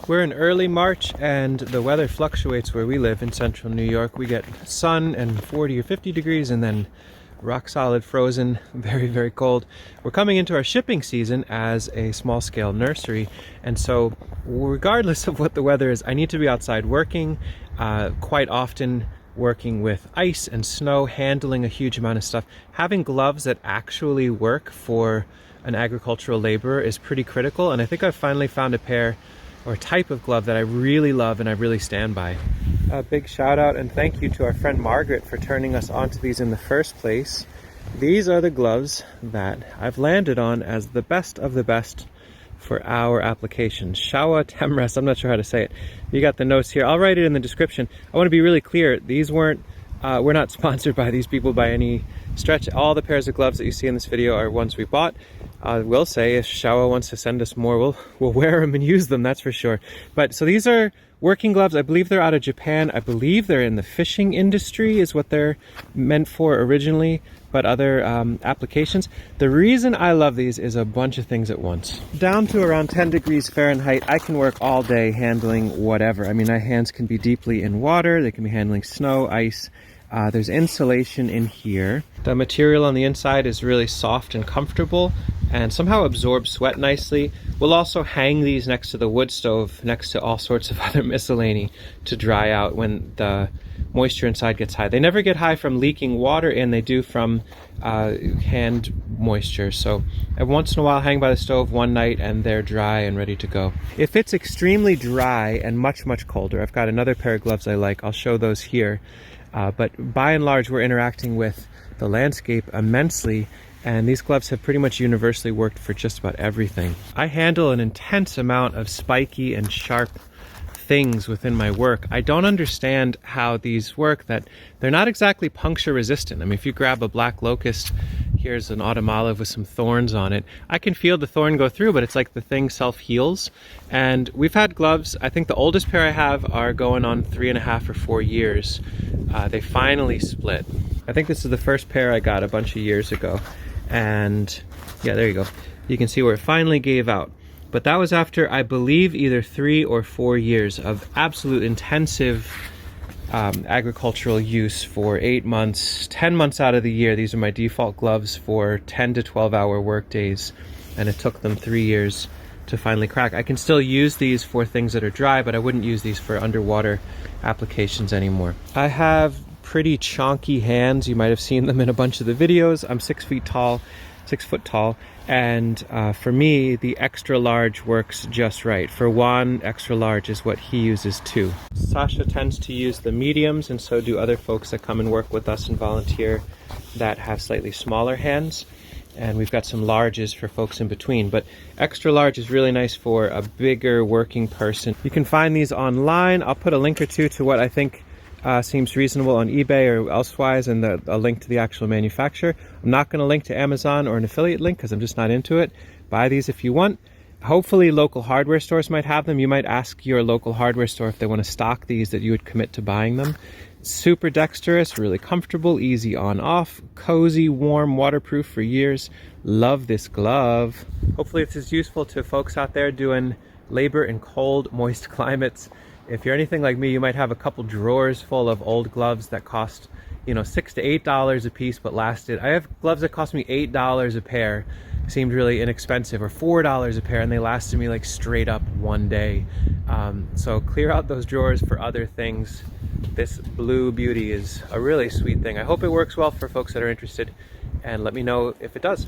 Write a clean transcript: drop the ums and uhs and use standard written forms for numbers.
We're in early March and the weather fluctuates where we live in central New York. We get sun and 40 or 50 degrees and then rock solid frozen, very, very cold. We're coming into our shipping season as a small scale nursery. And so regardless of what the weather is, I need to be outside working, quite often working with ice and snow, handling a huge amount of stuff. Having gloves that actually work for an agricultural laborer is pretty critical. And I think I've finally found a pair or type of glove that I really love and I really stand by. A big shout out and thank you to our friend Margaret for turning us onto these in the first place. These are the gloves that I've landed on as the best of the best for our application. Showa temres, I'm not sure how to say it. You got the notes here. I'll write it in the description. I want to be really clear. These we're not sponsored by these people by any stretch. All the pairs of gloves that you see in this video are ones we bought. I will say if Showa wants to send us more, we'll wear them and use them, that's for sure. But so these are working gloves. I believe they're out of Japan. I believe they're in the fishing industry is what they're meant for originally, but other applications. The reason I love these is a bunch of things at once. Down to around 10 degrees Fahrenheit, I can work all day handling whatever. I mean, my hands can be deeply in water. They can be handling snow, ice. There's insulation in here. The material on the inside is really soft and comfortable and somehow absorbs sweat nicely. We'll also hang these next to the wood stove, next to all sorts of other miscellany to dry out when the moisture inside gets high. They never get high from leaking water in, they do from hand moisture. So every once in a while hang by the stove one night and they're dry and ready to go. If it's extremely dry and much, much colder, I've got another pair of gloves I like. I'll show those here. But by and large, we're interacting with the landscape immensely, and these gloves have pretty much universally worked for just about everything. I handle an intense amount of spiky and sharp things within my work. I don't understand how these work, that they're not exactly puncture resistant. I mean, if you grab a black locust, here's an autumn olive with some thorns on it, I can feel the thorn go through, but it's like the thing self-heals. And we've had gloves, I think the oldest pair I have are going on 3.5 or 4 years. They finally split. I think this is the first pair I got a bunch of years ago. And yeah, there you go. You can see where it finally gave out. But that was after, I believe, either 3 or 4 years of absolute intensive agricultural use for 8 months, 10 months out of the year. These are my default gloves for 10 to 12 hour work days. And it took them 3 years to finally crack. I can still use these for things that are dry, but I wouldn't use these for underwater applications anymore. I have pretty chonky hands. You might have seen them in a bunch of the videos. I'm 6 foot tall, and for me, the extra large works just right. For Juan, extra large is what he uses too. Sasha tends to use the mediums, and so do other folks that come and work with us and volunteer that have slightly smaller hands. And we've got some larges for folks in between, but extra large is really nice for a bigger working person. You can find these online. I'll put a link or two to what I think seems reasonable on eBay or elsewise, and a link to the actual manufacturer. I'm not going to link to Amazon or an affiliate link because I'm just not into it. Buy these if you want. Hopefully local hardware stores might have them. You might ask your local hardware store if they want to stock these, that you would commit to buying them. Super dexterous, really comfortable, easy on off, cozy, warm, waterproof for years. Love this glove. Hopefully this is useful to folks out there doing labor in cold, moist climates. If you're anything like me, you might have a couple drawers full of old gloves that cost, $6 to $8 a piece, but lasted. I have gloves that cost me $8 a pair, seemed really inexpensive, or $4 a pair, and they lasted me like straight up one day. So clear out those drawers for other things. This blue beauty is a really sweet thing. I hope it works well for folks that are interested, and let me know if it does.